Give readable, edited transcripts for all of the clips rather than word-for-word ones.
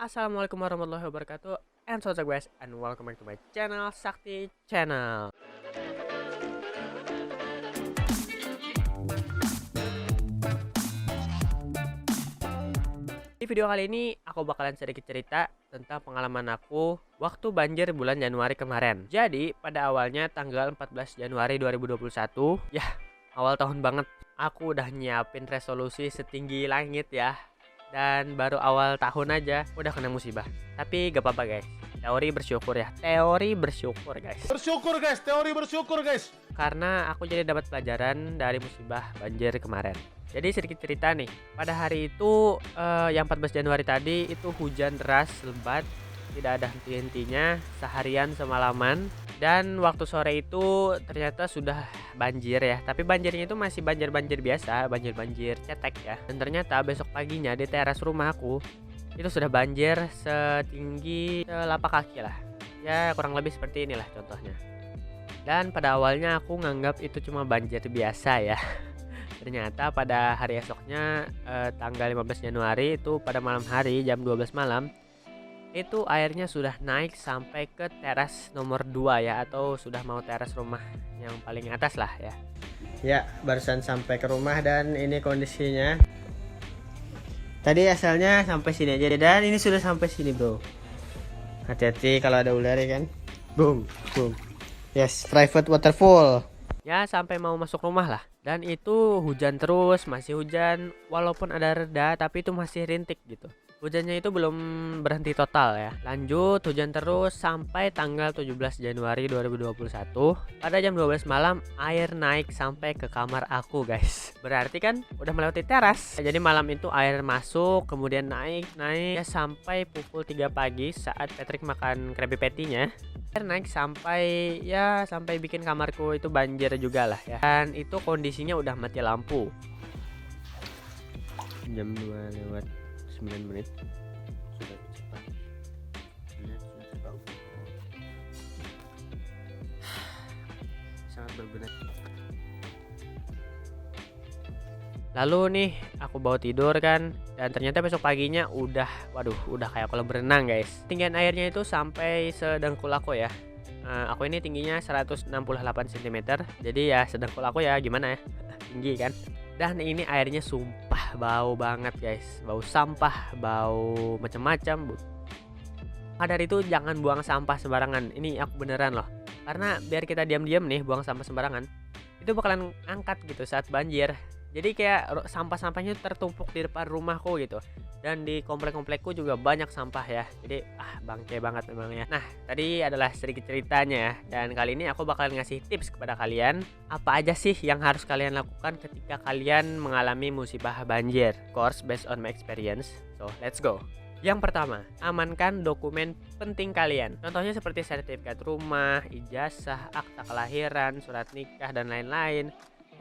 Assalamualaikum warahmatullahi wabarakatuh. And so guys, and welcome back to my channel, Sakti Channel. Di video kali ini aku bakalan sedikit cerita tentang pengalaman aku waktu banjir bulan Januari kemarin. Jadi pada awalnya tanggal 14 Januari 2021, ya awal tahun banget, aku udah nyiapin resolusi setinggi langit ya. Dan baru awal tahun aja udah kena musibah. Tapi gak apa-apa guys, teori bersyukur ya. Teori bersyukur guys. Bersyukur guys, teori bersyukur guys. Karena aku jadi dapat pelajaran dari musibah banjir kemarin. Jadi sedikit cerita nih. Pada hari itu yang 14 Januari tadi itu hujan deras lebat, tidak ada henti-hentinya seharian semalaman. Dan waktu sore itu ternyata sudah banjir ya. Tapi banjirnya itu masih banjir-banjir biasa, banjir-banjir cetek ya. Dan ternyata besok paginya di teras rumah aku itu sudah banjir setinggi telapak kaki lah. Ya kurang lebih seperti inilah contohnya. Dan pada awalnya aku nganggap itu cuma banjir biasa ya. Ternyata pada hari esoknya tanggal 15 Januari itu pada malam hari jam 12 malam itu airnya sudah naik sampai ke teras nomor 2 ya, atau sudah mau teras rumah yang paling atas lah ya. Ya, barusan sampai ke rumah dan ini kondisinya. Tadi asalnya sampai sini aja dan ini sudah sampai sini, bro. Hati-hati kalau ada ular ya kan. Boom, boom. Yes, private waterfall. Ya, sampai mau masuk rumah lah. Dan itu hujan terus, masih hujan walaupun ada reda tapi itu masih rintik gitu. Hujannya itu belum berhenti total ya. Lanjut hujan terus sampai tanggal 17 Januari 2021. Pada jam 12 malam air naik sampai ke kamar aku guys. Berarti kan udah melewati teras. Jadi malam itu air masuk kemudian naik ya sampai pukul 3 pagi saat Patrick makan Krabby Patty-nya. Air naik sampai bikin kamarku itu banjir juga lah ya. Dan itu kondisinya udah mati lampu. Jam 2 lewat 9 menit sudah cepat. Sangat berguna. Lalu nih aku bawa tidur kan, dan ternyata besok paginya udah kayak kolam berenang guys. Tinggian airnya itu sampai sedengkul aku ya. Aku ini tingginya 168 cm. Jadi ya sedengkul aku ya, gimana ya. Tinggi kan. Dan ini airnya sumpah bau banget guys. Bau sampah, bau macam-macam. Maka dari itu jangan buang sampah sembarangan. Ini aku beneran loh. Karena biar kita diam-diam nih buang sampah sembarangan, itu bakalan angkat gitu saat banjir. Jadi kayak sampah-sampahnya tertumpuk di depan rumahku gitu. Dan di komplek-komplekku juga banyak sampah ya. Jadi bangke banget memang ya. Nah tadi adalah sedikit ceritanya ya. Dan kali ini aku bakalan ngasih tips kepada kalian. Apa aja sih yang harus kalian lakukan ketika kalian mengalami musibah banjir. Of course based on my experience. So let's go. Yang pertama, amankan dokumen penting kalian. Contohnya seperti sertifikat rumah, ijazah, akta kelahiran, surat nikah dan lain-lain.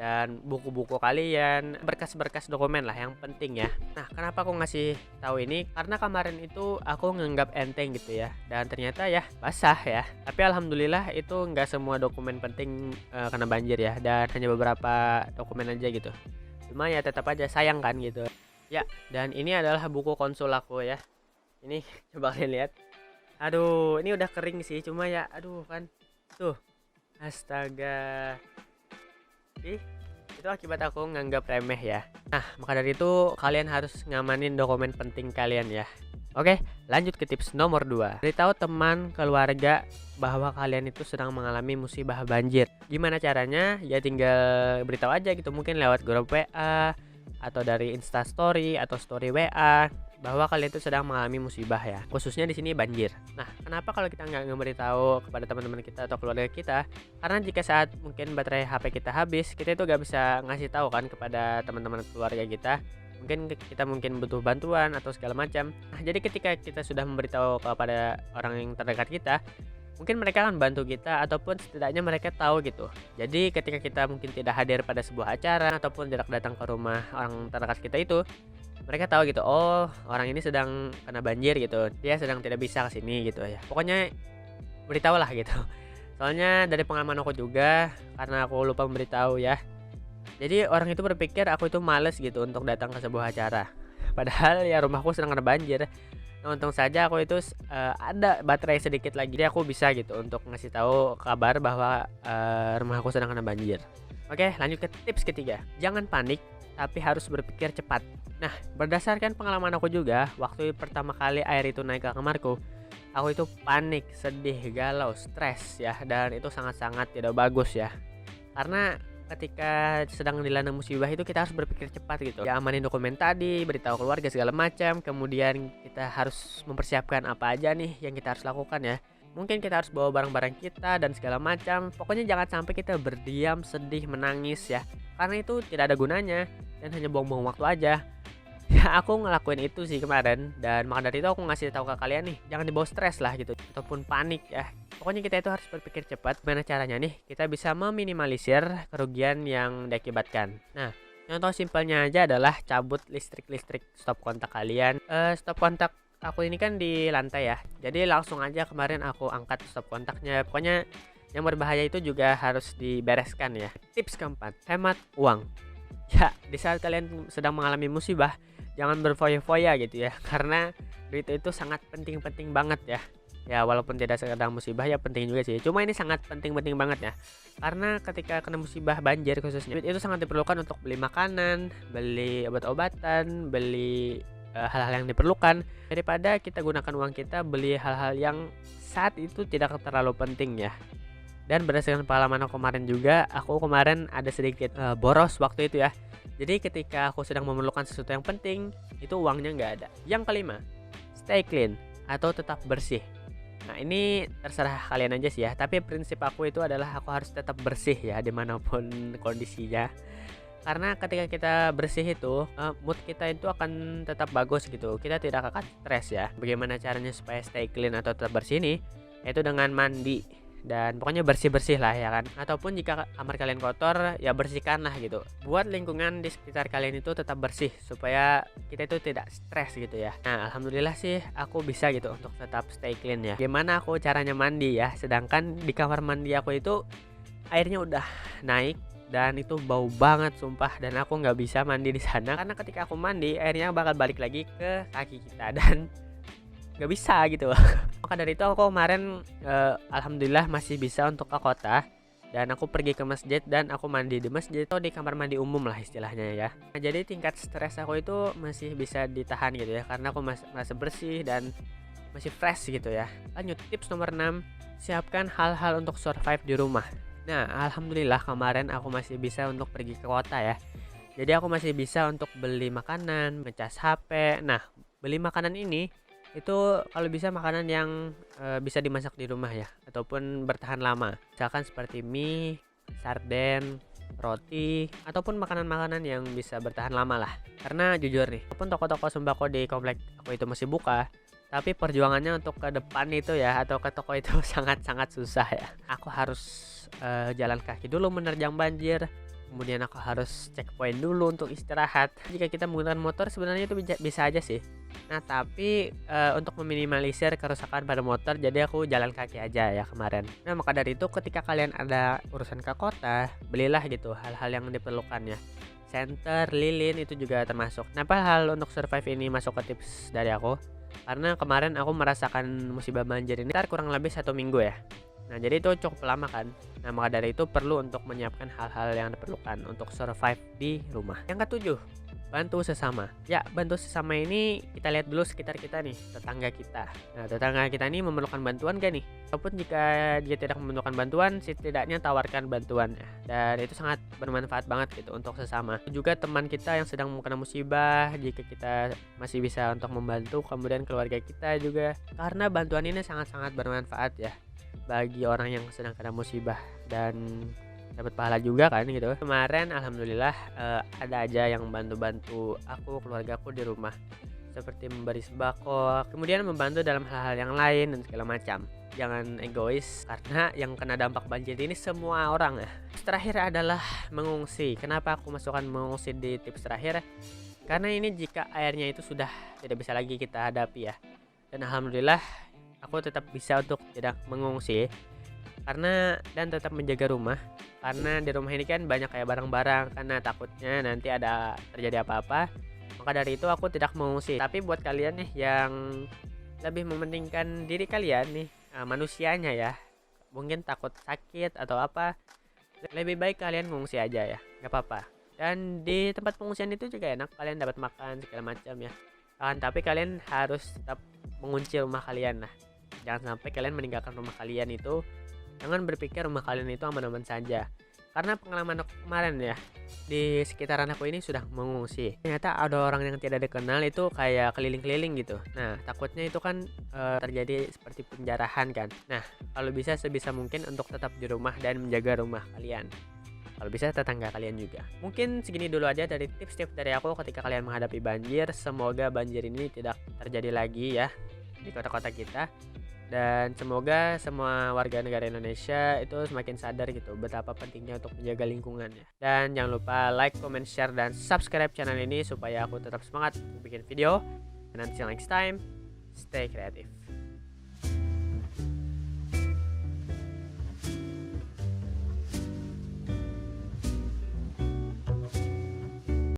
Dan buku-buku kalian, berkas-berkas dokumen lah yang penting ya. Nah kenapa aku ngasih tahu ini, karena kemarin itu aku nganggap enteng gitu ya, dan ternyata ya basah ya. Tapi alhamdulillah itu nggak semua dokumen penting kena banjir ya, dan hanya beberapa dokumen aja gitu. Cuma ya tetap aja sayang kan gitu ya. Dan ini adalah buku konsul aku ya. Ini coba kalian lihat. Aduh ini udah kering sih, cuma ya aduh kan tuh, astaga. Itu akibat aku nganggap remeh ya. Nah maka dari itu kalian harus ngamanin dokumen penting kalian ya. Oke, lanjut ke tips nomor 2. Beritahu teman keluarga bahwa kalian itu sedang mengalami musibah banjir. Gimana caranya? Ya tinggal beritahu aja gitu, mungkin lewat grup WA atau dari Instastory atau story WA bahwa kalian itu sedang mengalami musibah ya, khususnya di sini banjir. Nah kenapa kalau kita nggak memberitahu kepada teman-teman kita atau keluarga kita? Karena jika saat mungkin baterai HP kita habis, kita itu nggak bisa ngasih tahu kan kepada teman-teman keluarga kita. Mungkin butuh bantuan atau segala macam. Nah jadi ketika kita sudah memberitahu kepada orang yang terdekat kita, mungkin mereka akan bantu kita ataupun setidaknya mereka tahu gitu. Jadi ketika kita mungkin tidak hadir pada sebuah acara ataupun tidak datang ke rumah orang terdekat kita itu, mereka tahu gitu, oh orang ini sedang kena banjir gitu, dia sedang tidak bisa kesini gitu ya. Pokoknya beritahu lah gitu. Soalnya dari pengalaman aku juga, karena aku lupa memberitahu ya, jadi orang itu berpikir aku itu males gitu untuk datang ke sebuah acara. Padahal ya rumahku sedang kena banjir. Nah, untung saja aku itu ada baterai sedikit lagi, jadi aku bisa gitu untuk ngasih tahu kabar bahwa rumah aku sedang kena banjir. Oke, lanjut ke tips ketiga. Jangan panik, tapi harus berpikir cepat. Nah, berdasarkan pengalaman aku juga, waktu pertama kali air itu naik ke kamarku, aku itu panik, sedih, galau, stres ya, dan itu sangat-sangat tidak bagus ya. Karena ketika sedang dilanda musibah itu kita harus berpikir cepat gitu. Ya amanin dokumen tadi, beritahu keluarga segala macam, kemudian kita harus mempersiapkan apa aja nih yang kita harus lakukan ya. Mungkin kita harus bawa barang-barang kita dan segala macam. Pokoknya jangan sampai kita berdiam, sedih, menangis ya. Karena itu tidak ada gunanya dan hanya buang-buang waktu aja. Ya aku ngelakuin itu sih kemarin, dan maka dari itu aku ngasih tahu ke kalian nih, jangan dibawa stres lah gitu ataupun panik ya. Pokoknya kita itu harus berpikir cepat. Gimana caranya nih kita bisa meminimalisir kerugian yang diakibatkan. Nah, contoh simpelnya aja adalah cabut listrik stop kontak kalian. Stop kontak aku ini kan di lantai ya, jadi langsung aja kemarin aku angkat stop kontaknya. Pokoknya yang berbahaya itu juga harus dibereskan ya. Tips keempat, hemat uang. Ya, di saat kalian sedang mengalami musibah, jangan berfoya-foya gitu ya, karena duit itu sangat penting-penting banget ya. Ya walaupun tidak sedang musibah ya penting juga sih. Cuma ini sangat penting-penting banget ya. Karena ketika kena musibah banjir khususnya, duit itu sangat diperlukan untuk beli makanan, beli obat-obatan, beli hal-hal yang diperlukan, daripada kita gunakan uang kita beli hal-hal yang saat itu tidak terlalu penting ya. Dan berdasarkan pengalaman aku kemarin juga, aku kemarin ada sedikit boros waktu itu ya. Jadi ketika aku sedang memerlukan sesuatu yang penting, itu uangnya nggak ada. Yang kelima, stay clean atau tetap bersih. Nah ini terserah kalian aja sih ya. Tapi prinsip aku itu adalah aku harus tetap bersih ya dimanapun kondisinya. Karena ketika kita bersih itu, mood kita itu akan tetap bagus gitu. Kita tidak akan stres ya. Bagaimana caranya supaya stay clean atau tetap bersih ini? Yaitu dengan mandi. Dan pokoknya bersih-bersih lah ya kan. Ataupun jika kamar kalian kotor, ya bersihkan lah gitu. Buat lingkungan di sekitar kalian itu tetap bersih, supaya kita itu tidak stres gitu ya. Nah alhamdulillah sih aku bisa gitu untuk tetap stay clean ya. Gimana aku caranya mandi ya. Sedangkan di kamar mandi aku itu airnya udah naik dan itu bau banget sumpah, dan aku nggak bisa mandi di sana karena ketika aku mandi airnya bakal balik lagi ke kaki kita dan nggak bisa gitu. Maka dari itu aku kemarin alhamdulillah masih bisa untuk ke kota, dan aku pergi ke masjid dan aku mandi di masjid atau di kamar mandi umum lah istilahnya ya. Nah, jadi tingkat stres aku itu masih bisa ditahan gitu ya, karena aku masih bersih dan masih fresh gitu ya. Lanjut, tips nomor 6, siapkan hal-hal untuk survive di rumah. Nah alhamdulillah kemarin aku masih bisa untuk pergi ke kota ya. Jadi aku masih bisa untuk beli makanan, ngecas HP. Nah beli makanan ini itu kalau bisa makanan yang bisa dimasak di rumah ya, ataupun bertahan lama, misalkan seperti mie, sarden, roti, ataupun makanan-makanan yang bisa bertahan lama lah. Karena jujur nih, walaupun toko-toko sembako di komplek aku itu masih buka, tapi perjuangannya untuk ke depan itu ya, atau ke toko itu sangat-sangat susah ya. Aku harus jalan kaki dulu menerjang banjir, kemudian aku harus checkpoint dulu untuk istirahat. Jika kita menggunakan motor sebenarnya itu bisa aja sih. Nah tapi untuk meminimalisir kerusakan pada motor, jadi aku jalan kaki aja ya kemarin. Nah maka dari itu ketika kalian ada urusan ke kota, belilah gitu hal-hal yang diperlukan ya. Senter, lilin itu juga termasuk. Kenapa hal untuk survive ini masuk ke tips dari aku? Karena kemarin aku merasakan musibah banjir ini kurang lebih 1 minggu ya. Nah jadi itu cukup lama kan. Nah maka dari itu perlu untuk menyiapkan hal-hal yang diperlukan untuk survive di rumah. Yang ketujuh, bantu sesama. Ya bantu sesama ini kita lihat dulu sekitar kita nih, tetangga kita. Nah tetangga kita ini memerlukan bantuan gak nih? Ataupun jika dia tidak memerlukan bantuan, setidaknya tawarkan bantuannya. Dan itu sangat bermanfaat banget gitu untuk sesama. Juga teman kita yang sedang kena musibah, jika kita masih bisa untuk membantu, kemudian keluarga kita juga. Karena bantuan ini sangat-sangat bermanfaat ya bagi orang yang sedang kena musibah, dan dapat pahala juga kan gitu. Kemarin alhamdulillah ada aja yang bantu-bantu aku, keluargaku di rumah, seperti memberi sembako, kemudian membantu dalam hal-hal yang lain dan segala macam. Jangan egois, karena yang kena dampak banjir ini semua orang ya. Tips terakhir adalah mengungsi. Kenapa aku masukkan mengungsi di tips terakhir? Karena ini jika airnya itu sudah tidak bisa lagi kita hadapi ya. Dan alhamdulillah aku tetap bisa untuk tidak mengungsi karena dan tetap menjaga rumah, karena di rumah ini kan banyak kayak barang-barang, karena takutnya nanti ada terjadi apa-apa. Maka dari itu aku tidak mengungsi. Tapi buat kalian nih yang lebih mementingkan diri kalian nih, manusianya ya. Mungkin takut sakit atau apa, lebih baik kalian ngungsi aja ya, nggak apa-apa. Dan di tempat pengungsian itu juga enak, kalian dapat makan segala macam ya. Tapi kalian harus tetap mengunci rumah kalian lah. Jangan sampai kalian meninggalkan rumah kalian itu dengan berpikir rumah kalian itu aman-aman saja. Karena pengalaman aku kemarin ya, di sekitaran aku ini sudah mengungsi. Ternyata ada orang yang tidak dikenal itu kayak keliling-keliling gitu. Nah, takutnya itu kan terjadi seperti penjarahan kan. Nah, kalau bisa sebisa mungkin untuk tetap di rumah dan menjaga rumah kalian. Kalau bisa tetangga kalian juga. Mungkin segini dulu aja dari tips-tips dari aku ketika kalian menghadapi banjir. Semoga banjir ini tidak terjadi lagi ya di kota-kota kita. Dan semoga semua warga negara Indonesia itu semakin sadar gitu betapa pentingnya untuk menjaga lingkungannya. Dan jangan lupa like, comment, share, dan subscribe channel ini supaya aku tetap semangat bikin video. And until next time, stay creative.